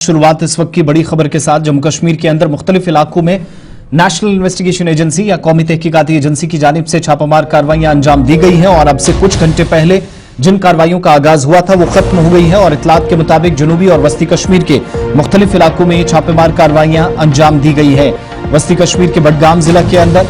शुरुआत इस वक्त की बड़ी खबर के साथ। जम्मू कश्मीर के अंदर मुख्तलिफ इलाकों में नेशनल इन्वेस्टिगेशन एजेंसी या कौमी तहकीकाती एजेंसी की जानिब से छापामार कार्रवाइयां अंजाम दी गई हैं और अब से कुछ घंटे पहले जिन कार्रवाइयों का आगाज हुआ था वो खत्म हो गई है और इतलात के मुताबिक जनूबी और वस्ती कश्मीर के मुख्तलिफ इलाकों में छापेमार कार्रवाइयां अंजाम दी गई है। वस्ती कश्मीर के बडगाम जिला के अंदर,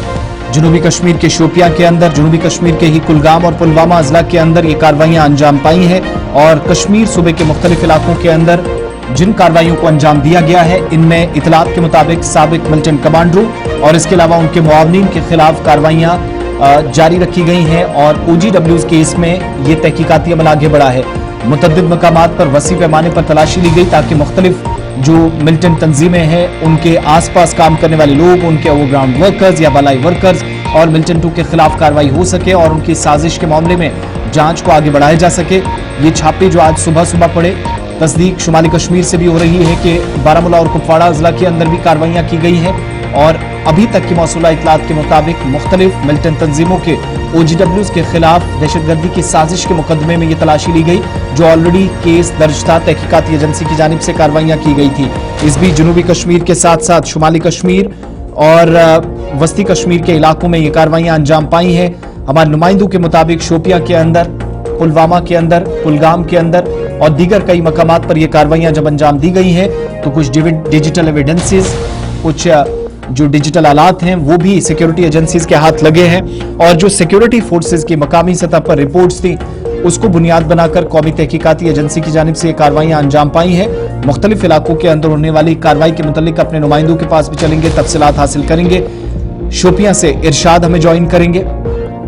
जनूबी कश्मीर के शोपियां के अंदर, जनूबी कश्मीर के ही कुलगाम और पुलवामा जिला के अंदर ये कार्रवाइयां अंजाम पाई हैं और कश्मीर सूबे के मुख्तलिफ इलाकों के अंदर जिन कार्रवाइयों को अंजाम दिया गया है इनमें इतलात के मुताबिक साबिक मिलिटेंट कमांडरों और इसके अलावा उनके मुआवनीन के खिलाफ कार्रवाइयां जारी रखी गई हैं और OGWs केस में ये तहकीकाती अमल आगे बढ़ा है। मुतअद्दिद मकामात पर वसी पैमाने पर तलाशी ली गई ताकि मुख्तलिफ जो मिलिटेंट तंजीमें हैं उनके आसपास काम करने वाले लोग, उनके ओवरग्राउंड वर्कर्स या बलाई वर्कर्स और मिलिटेंटों के खिलाफ कार्रवाई हो सके और उनकी साजिश के मामले में जांच को आगे बढ़ाया जा सके। ये छापे जो आज सुबह सुबह पड़े, तस्दीक शुमाली कश्मीर से भी हो रही है कि बारामूला और कुपवाड़ा जिला के अंदर भी कार्रवाइयां की गई हैं और अभी तक की मौसूला इतलात के मुताबिक मुख्तलिफ मिलिटेंट तंजीमों के OGWs के खिलाफ दहशतगर्दी की साजिश के मुकदमे में ये तलाशी ली गई जो ऑलरेडी केस दर्ज था। तहकीकाती एजेंसी की जानिब से कार्रवाइयां की गई थी। इस बीच जनूबी कश्मीर के साथ साथ शुमाली कश्मीर और वस्ती कश्मीर के इलाकों में ये कार्रवाइयां अंजाम पाई हैं। हमारे नुमाइंदों के मुताबिक शोपियां के अंदर, पुलवामा के अंदर, कुलगाम के अंदर और दीगर कई मकामात पर यह कार्रवाइयां जब अंजाम दी गई हैं तो कुछ डिजिटल एविडेंसेस, कुछ जो डिजिटल आलात हैं वो भी सिक्योरिटी एजेंसीज के हाथ लगे हैं और जो सिक्योरिटी फोर्सेस की मकामी सतह पर रिपोर्ट्स थी उसको बुनियाद बनाकर कौमी तहकीकाती एजेंसी की जानिब से ये कार्रवाइयां अंजाम पाई हैं। मुख्तलिफ इलाकों के अंदर होने वाली कार्रवाई के मुतालिक अपने नुमाइंदों के पास भी चलेंगे, तफसीलात हासिल करेंगे। शोपियां से इरशाद हमें ज्वाइन करेंगे,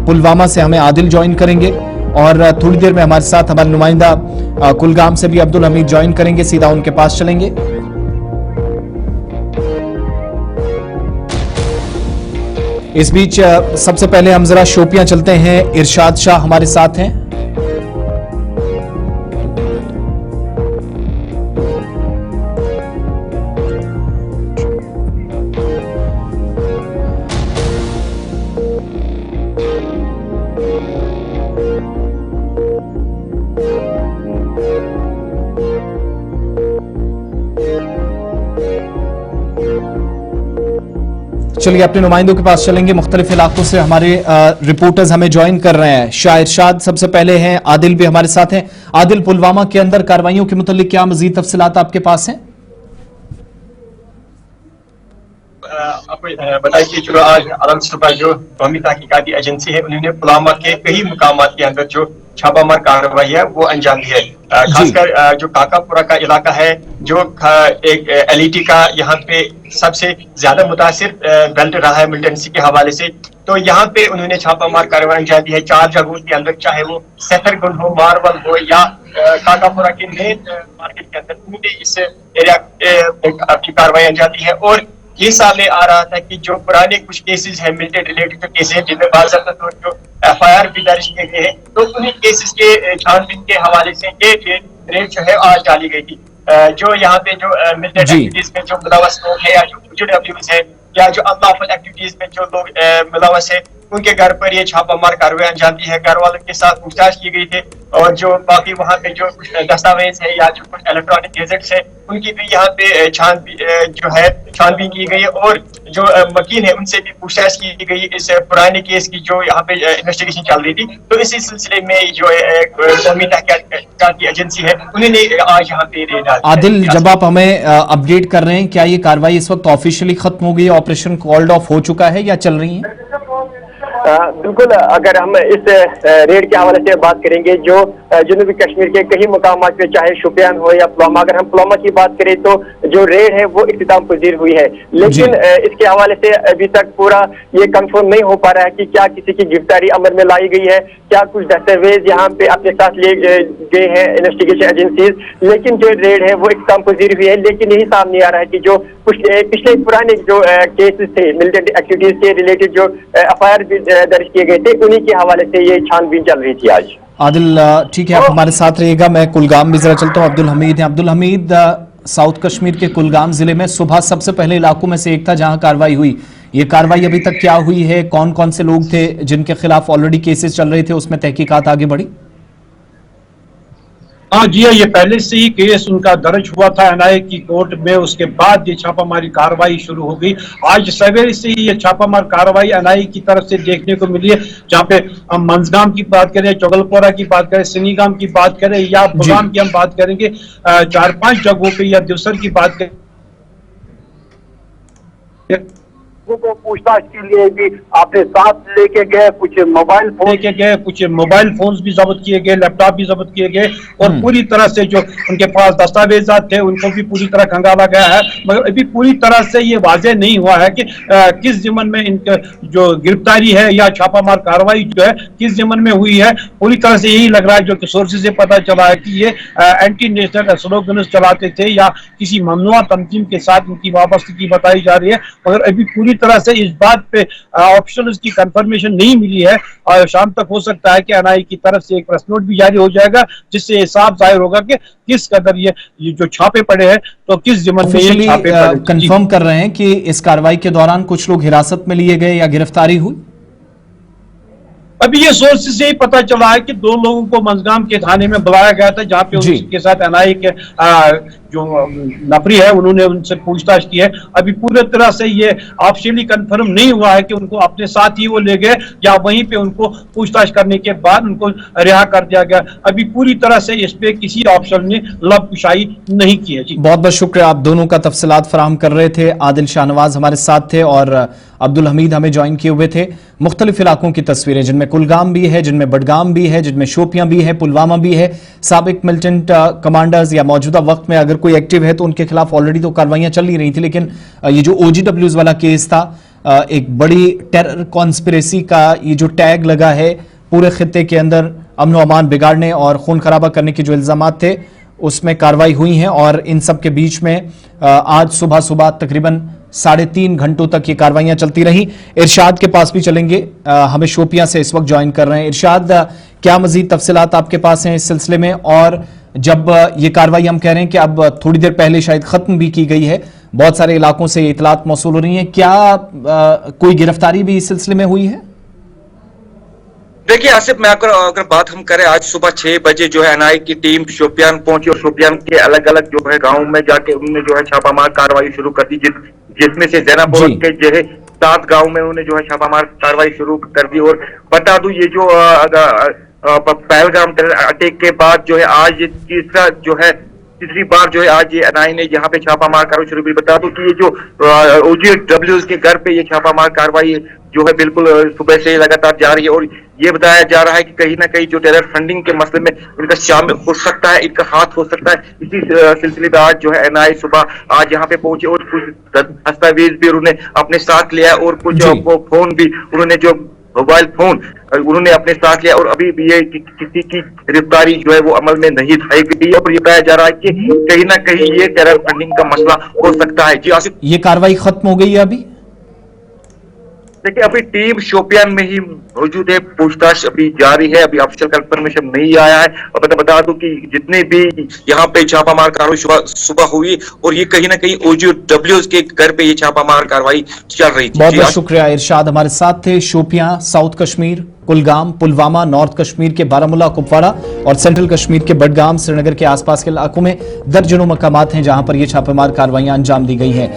पुलवामा से हमें आदिल ज्वाइन करेंगे और थोड़ी देर में हमारे साथ हमारे नुमाइंदा कुलगाम से भी अब्दुल हमीद ज्वाइन करेंगे। सीधा उनके पास चलेंगे। इस बीच सबसे पहले हम जरा शोपियां चलते हैं। इरशाद शाह हमारे साथ हैं। चलिए अपने नुमाइंदों के पास चलेंगे। मुख्तलिफ इलाकों से हमारे रिपोर्टर्स हमें ज्वाइन कर रहे हैं। शाह इरशाद सबसे पहले हैं, आदिल भी हमारे साथ हैं। आदिल, पुलवामा के अंदर कार्रवाइयों के मुतालिक क्या मजीद तफसीलात आपके पास हैं? आपको बताइए कि जो आज अलग सुबह जो कौमी तहकीकाती एजेंसी है उन्होंने पुलवामा के कई मुकामात के अंदर जो छापामार कार्रवाई है वो अंजाम दी है। खासकर जो काकापुरा का इलाका है जो एक LET का यहाँ पे सबसे ज्यादा मुतासिर बेल्ट रहा है मिलिटेंसी के हवाले से, तो यहाँ पे उन्होंने छापामार कार्रवाई अंजाम दी है 4 जगहों के अंदर, चाहे वो सेफरगुंड हो, मारवल हो या काकापुरा के मेन मार्केट के अंदर उन्होंने इस एरिया अपनी कार्रवाई अंजाम दी है। और ये सामने आ रहा था कि जो पुराने कुछ केसेस हैं मिलिटेंट रिलेटेड जो केसेस हैं जिनमें बाज़ाब्ता तौर जो FIR भी दर्ज किए गए हैं, तो उन्हीं केसेस के छानबीन के हवाले से ये रेड जो है आज डाली गई थी। जो यहाँ पे जो मिलिटेंट एक्टिविटीज में जो मुलव्वस लोग है या जो OGWs है या जो अनलॉफुल एक्टिविटीज में जो लोग मुलव्वस है उनके घर पर ये छापामार कार्रवाई अंजाम दी है। घर वालों के साथ पूछताछ की गई थी और जो बाकी वहाँ पे जो कुछ दस्तावेज है या जो कुछ इलेक्ट्रॉनिक गैजेट्स है उनकी भी यहाँ पे छानबीन की गई है और जो वकील है उनसे भी पूछताछ की गई इस पुराने केस की जो यहाँ पे इन्वेस्टिगेशन चल रही थी। तो इसी सिलसिले में जो कौमी तहकीकाती एजेंसी है उन्होंने आज यहाँ पे रेड डाली। आदिल, जब आप हमें अपडेट कर रहे हैं, क्या ये कार्रवाई इस वक्त ऑफिशियली खत्म हो गई, ऑपरेशन कॉल्ड ऑफ हो चुका है या चल रही है? बिल्कुल, अगर हम इस रेड के हवाले से बात करेंगे जो जनूबी कश्मीर के कई मुकामात पे, चाहे शोपियान हो या पुलवामा, अगर हम पुलवामा की बात करें तो जो रेड है वो इख्तिताम पजीर हुई है, लेकिन इसके हवाले से अभी तक पूरा ये कंफर्म नहीं हो पा रहा है कि क्या किसी की गिरफ्तारी अमल में लाई गई है, क्या कुछ दस्तावेज यहाँ पे अपने साथ ले गए हैं इन्वेस्टिगेशन एजेंसीज। लेकिन जो रेड है वो इख्तिताम पजीर हुई है, लेकिन यही सामने आ रहा है कि जो पिछले पुराने जो केसेस थे मिलिटेंट एक्टिविटीज के रिलेटेड जो FIR दर्ज किए गए थे उन्हीं के हवाले से ये छानबीन चल रही थी आज। आदिल ठीक है, आप हमारे साथ रहिएगा। मैं कुलगाम भी जरा चलता हूँ। अब्दुल हमीद हैं। अब्दुल हमीद, साउथ कश्मीर के कुलगाम जिले में सुबह सबसे पहले इलाकों में से एक था जहां कार्रवाई हुई। ये कार्रवाई अभी तक क्या हुई है? कौन कौन से लोग थे जिनके खिलाफ ऑलरेडी केसेस चल रहे थे, उसमें तहकीकात आगे बढ़ी? हाँ जी, ये पहले से ही केस उनका दर्ज हुआ था एनआईए की कोर्ट में, उसके बाद ये छापामारी कार्रवाई शुरू हो गई। आज सवेरे से ही ये छापामार कार्रवाई एनआईए की तरफ से देखने को मिली है, जहाँ पे हम मंजगाम की बात करें, चौगलपोरा की बात करें, सिनीगाम की बात करें या बुगाम की हम बात करेंगे, 4-5 जगहों पे या दिवसर की बात करें को पूछताछ के लिए भी अपने साथ लेके गए, कुछ मोबाइल फोन लेके गए, कुछ मोबाइल फोन्स भी जब्त किए गए, लैपटॉप भी जब्त किए गए और पूरी तरह से जो उनके पास दस्तावेजात थे उनको भी पूरी तरह खंगाला गया है। मगर अभी पूरी तरह से ये वाजे नहीं हुआ है कि किस जिम्मन में इनका जो गिरफ्तारी है या छापामार कार्रवाई जो है किस जिम्मन में हुई है। पूरी तरह से यही लग रहा है, जो कि सोर्सेज से पता चला है कि ये एंटी नेशनल स्लोगन्स चलाते थे या किसी ममनुआ तंजीम के साथ उनकी वाबस्तगी बताई जा रही है। मगर अभी पूरी तरह से इस बात पे ऑप्शंस की कंफर्मेशन नहीं मिली है और शाम तक हो सकता है कि एनआईए की तरफ से एक प्रेस नोट भी जारी हो जाएगा, जिससे ये साफ जाहिर होगा कि किस कदर ये जो छापे पड़े हैं तो किस जिम्मन में ये छापे पड़े। कंफर्म कर रहे हैं कि इस कार्रवाई के दौरान कुछ लोग हिरासत में लिए गए या गिरफ्तारी हुई? अभी ये सोर्स से ही पता चला है कि 2 लोगों को मंजगाम के थाने में बुलाया गया था, जहां पे उनके साथ एनआईए के जो नफरी है उन्होंने उनसे पूछताछ की है। अभी पूरी तरह से ये ऑफिशियली कंफर्म नहीं हुआ है कि उनको अपने साथ ही वो ले गए या वहीं पे उनको पूछताछ करने के बाद उनको रिहा कर दिया गया। अभी पूरी तरह से इस पे किसी ऑप्शन ने लबकुशाई नहीं की है। जी बहुत बहुत शुक्रिया, आप दोनों का तफसीलात फराहम कर रहे थे। आदिल शाहनवाज हमारे साथ थे और अब्दुल हमीद हमें ज्वाइन किए हुए थे। मुख्तलिफ इलाकों की तस्वीरें, जिनमें कुलगाम भी है, जिनमें बडगाम भी है, जिनमें शोपियां भी है, पुलवामा भी है। साबिक मिलिटेंट कमांडर्स या मौजूदा वक्त में अगर कोई एक्टिव है तो उनके खिलाफ ऑलरेडी तो कार्रवाइयां चल ही रही थी, लेकिन ये जो OGWs वाला केस था, एक बड़ी टेरर कॉन्स्पिरेसी का ये जो टैग लगा है पूरे खित्ते के अंदर, अमन अमान बिगाड़ने और खून खराबा करने के जो इल्जामात थे उसमें कार्रवाई हुई है। और इन सब के बीच में आज सुबह तकरीबन 3.5 घंटों तक ये कार्रवाइयां चलती रही। इरशाद के पास भी चलेंगे, हमें शोपियां से इस वक्त ज्वाइन कर रहे हैं। इरशाद, क्या मजीद तफसीलात आपके पास हैं इस सिलसिले में? और जब ये कार्रवाई हम कह रहे हैं कि अब थोड़ी देर पहले शायद खत्म भी की गई है, बहुत सारे इलाकों से ये इतलात मौसूल हो रही है, क्या कोई गिरफ्तारी भी इस सिलसिले में हुई है? देखिए आसिफ, मैं अगर बात हम करें, आज सुबह 6 बजे जो है एनआईए की टीम शोपियान पहुंची और शोपियान के अलग अलग जो है गाँव में जाके उन्होंने जो है छापामार कार्रवाई शुरू कर दी, जिसमें से जैनापुर के जो है 7 गाँव में उन्होंने जो है छापामार कार्रवाई शुरू कर दी। और बता दूं, ये जो पहलगाम अटैक के बाद जो है आज ये तीसरी बार जो है आज ये एनआईए ने यहाँ पे छापामार कार्रवाई शुरू की। बता दूं कि ये जो OGWs के घर पे ये छापामार कार्रवाई जो है बिल्कुल सुबह से लगातार जारी है और ये बताया जा रहा है कि कहीं ना कहीं जो टेरर फंडिंग के मसले में इनका शामिल हो सकता है, इनका हाथ हो सकता है। इसी सिलसिले में आज जो है एनआईए सुबह आज यहाँ पे पहुंचे और कुछ दस्तावेज भी उन्होंने अपने साथ लिया और कुछ फोन भी उन्होंने, जो मोबाइल फोन उन्होंने अपने साथ लिया। और अभी भी ये किसी की गिरफ्तारी जो है वो अमल में नहीं लाई गई है और ये बताया जा रहा है कि कहीं ना कहीं ये टेरर फंडिंग का मसला हो सकता है। जी आसिफ, ये कार्रवाई खत्म हो गई है अभी? देखिए अभी टीम शोपियान में ही मौजूद है, पूछताछ अभी जारी है, अभी ऑफिशियल कंफर्मेशन नहीं आया है। और मैं बता दूं कि जितने भी यहाँ पे छापामार कार्रवाई सुबह हुई और ये कहीं ना कहीं OGWs के घर पे ये छापामार कार्रवाई चल रही थी। बहुत बहुत शुक्रिया। इरशाद हमारे साथ थे। शोपियां, साउथ कश्मीर, कुलगाम, पुलवामा, नॉर्थ कश्मीर के बारामूला, कुपवाड़ा और सेंट्रल कश्मीर के बडगाम, श्रीनगर के आसपास के इलाकों में दर्जनों मकामात हैं जहां पर ये छापेमार कार्रवाइयां अंजाम दी गई हैं।